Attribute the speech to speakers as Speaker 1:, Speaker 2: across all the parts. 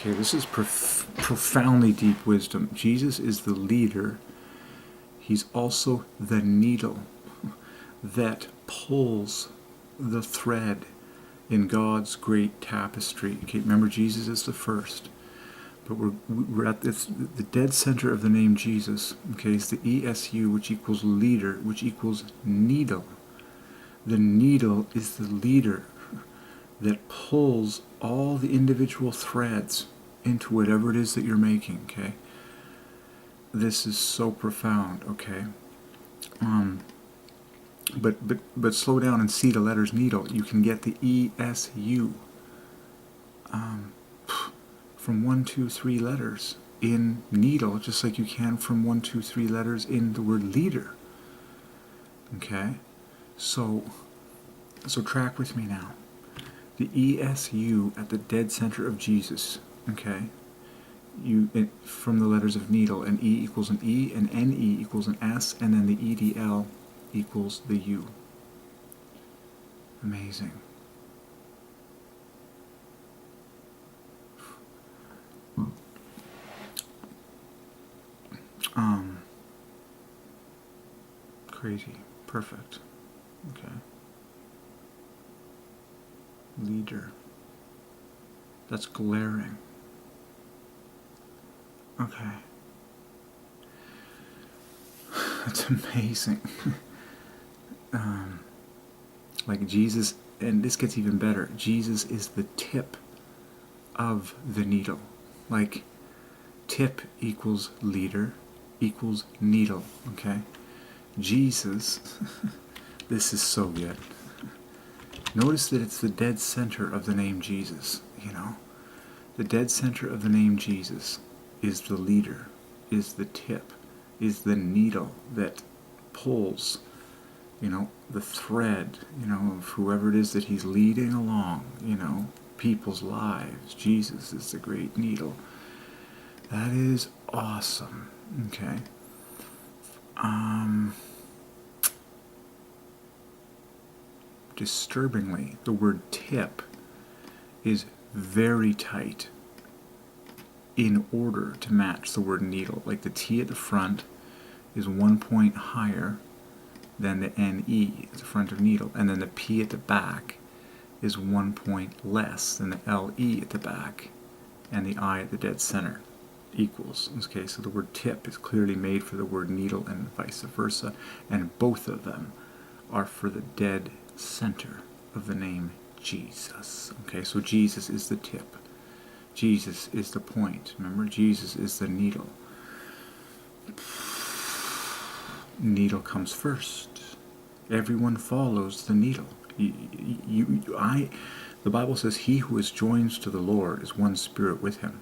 Speaker 1: Okay, this is profoundly deep wisdom. Jesus is the leader. He's also the needle that pulls the thread in God's great tapestry. Okay, remember, Jesus is the first. But we're at the dead center of the name Jesus. Okay, it's the ESU, which equals leader, which equals needle. The needle is the leader that pulls all the individual threads into whatever it is that you're making. Okay, this is so profound. Okay, but slow down and see the letters needle. You can get the ESU from 1, 2, 3 letters in needle, just like you can from 1, 2, 3 letters in the word leader. Okay, so track with me now. The ESU at the dead center of Jesus. Okay, from the letters of needle, and E equals an E, and NE equals an S, and then the EDL equals the U. Amazing. Crazy. Perfect. Okay. Leader. That's glaring. Okay. That's amazing. Like Jesus, and this gets even better. Jesus is the tip of the needle. Like, tip equals leader equals needle. Okay? Jesus, this is so good. Notice that it's the dead center of the name Jesus, you know? The dead center of the name Jesus is the leader, is the tip, is the needle that pulls, you know, the thread, you know, of whoever it is that he's leading along, you know, people's lives. Jesus is the great needle. That is awesome. Okay. Disturbingly, the word tip is very tight in order to match the word needle. Like the T at the front is 1 point higher than the NE at the front of needle, and then the P at the back is 1 point less than the LE at the back, and the I at the dead center equals. Okay, so the word tip is clearly made for the word needle and vice versa, and both of them are for the dead center of the name Jesus. Okay, so Jesus is the tip. Jesus is the point. Remember, Jesus is the needle. Needle comes first. Everyone follows the needle. The Bible says, "He who is joined to the Lord is one spirit with him."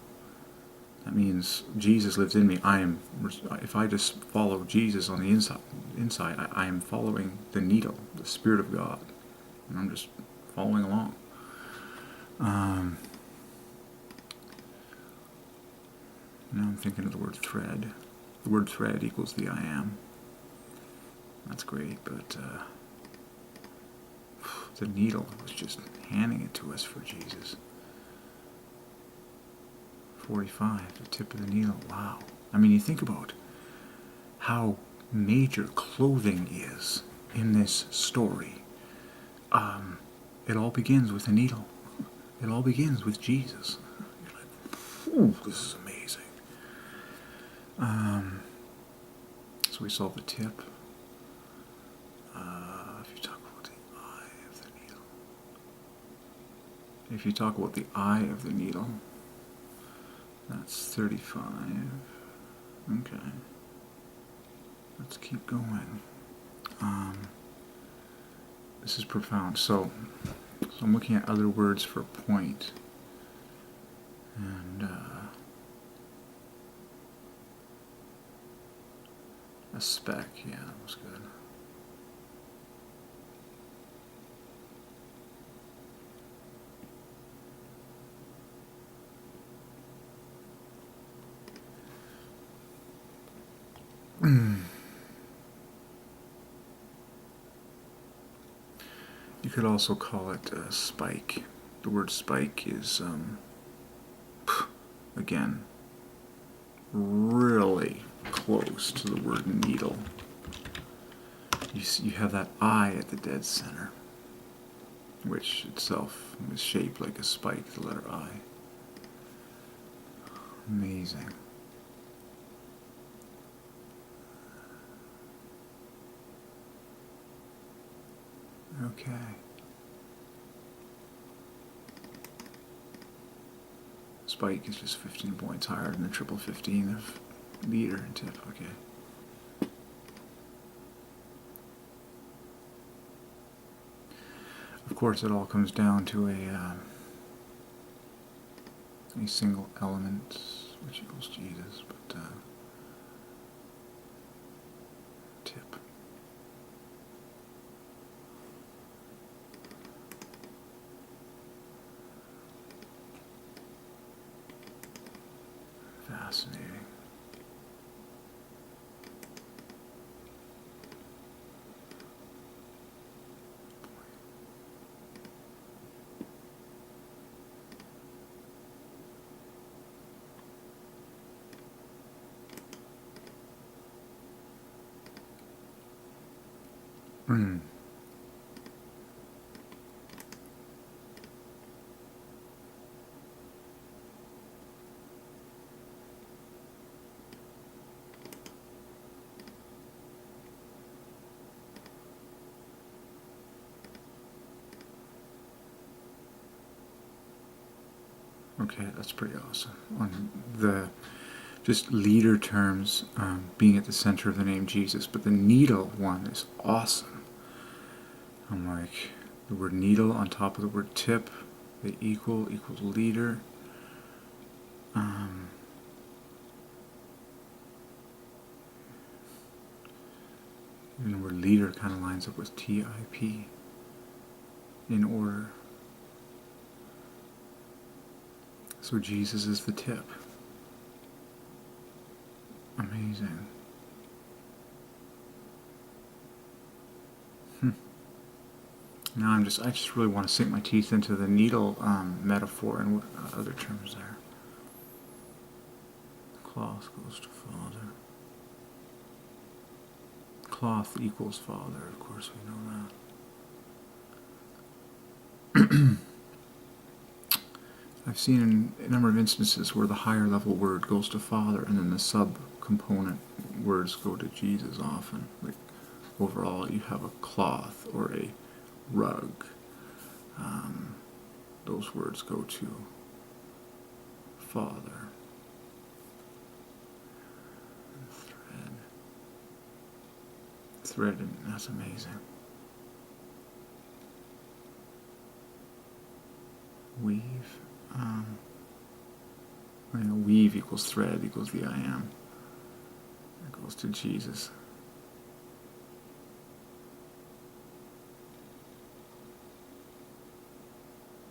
Speaker 1: That means Jesus lives in me. If I just follow Jesus on the inside, I am following the needle, the Spirit of God, and I'm just following along. Now I'm thinking of the word thread. The word thread equals the I am. That's great, but the needle was just handing it to us for Jesus. 45, the tip of the needle. Wow. I mean, you think about how major clothing is in this story. It all begins with a needle. It all begins with Jesus. You're like, ooh, this is amazing. So we saw the tip. If you talk about the eye of the needle. If you talk about the eye of the needle, that's 35. Okay. Let's keep going. This is profound. So I'm looking at other words for point. And a speck. Yeah, that was good. You could also call it a spike. The word spike is again, really close to the word needle. You have that eye at the dead center, which itself is shaped like a spike, the letter I. Amazing. Okay. Spike is just 15 points higher than the triple 15 of leader and tip. Okay. Of course, it all comes down to a single element, which equals Jesus, but tip. Fascinating. Mm. Okay, that's pretty awesome. On the just leader terms, being at the center of the name Jesus, but the needle one is awesome. I'm like, the word needle on top of the word tip, they equals leader. Even the word leader kind of lines up with TIP in order. So Jesus is the tip. Amazing. Now I just really want to sink my teeth into the needle metaphor and what other terms there. Cloth goes to father. Cloth equals father, of course we know that. I've seen a number of instances where the higher level word goes to father and then the sub-component words go to Jesus often. Like overall you have a cloth or a rug. Those words go to father. Thread, and that's amazing. Weave. Weave equals thread equals the I am. That goes to Jesus.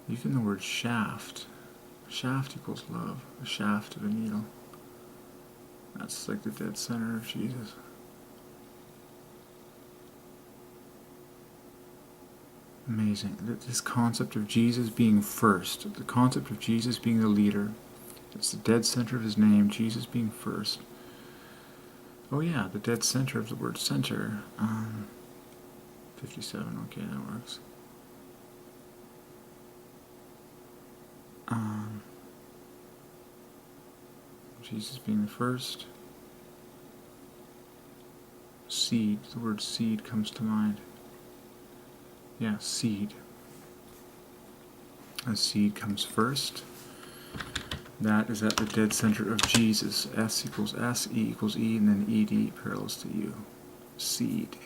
Speaker 1: Even the word shaft. Shaft equals love. The shaft of a needle. That's like the dead center of Jesus. Amazing. This concept of Jesus being first, the concept of Jesus being the leader, it's the dead center of his name, Jesus being first. Oh yeah, the dead center of the word center. 57, okay, that works. Jesus being the first. Seed, the word seed comes to mind. Yeah, seed. A seed comes first. That is at the dead center of Jesus. S equals S, E equals E, and then ED parallels to U. Seed.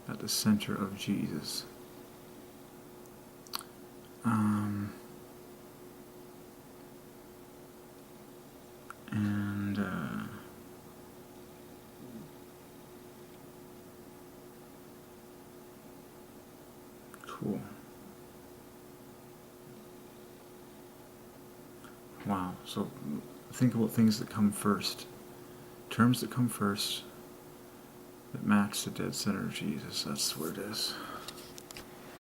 Speaker 1: At the center of Jesus. Cool. Wow. So think about things that come first. Terms that come first that match the dead center of Jesus. That's where it is.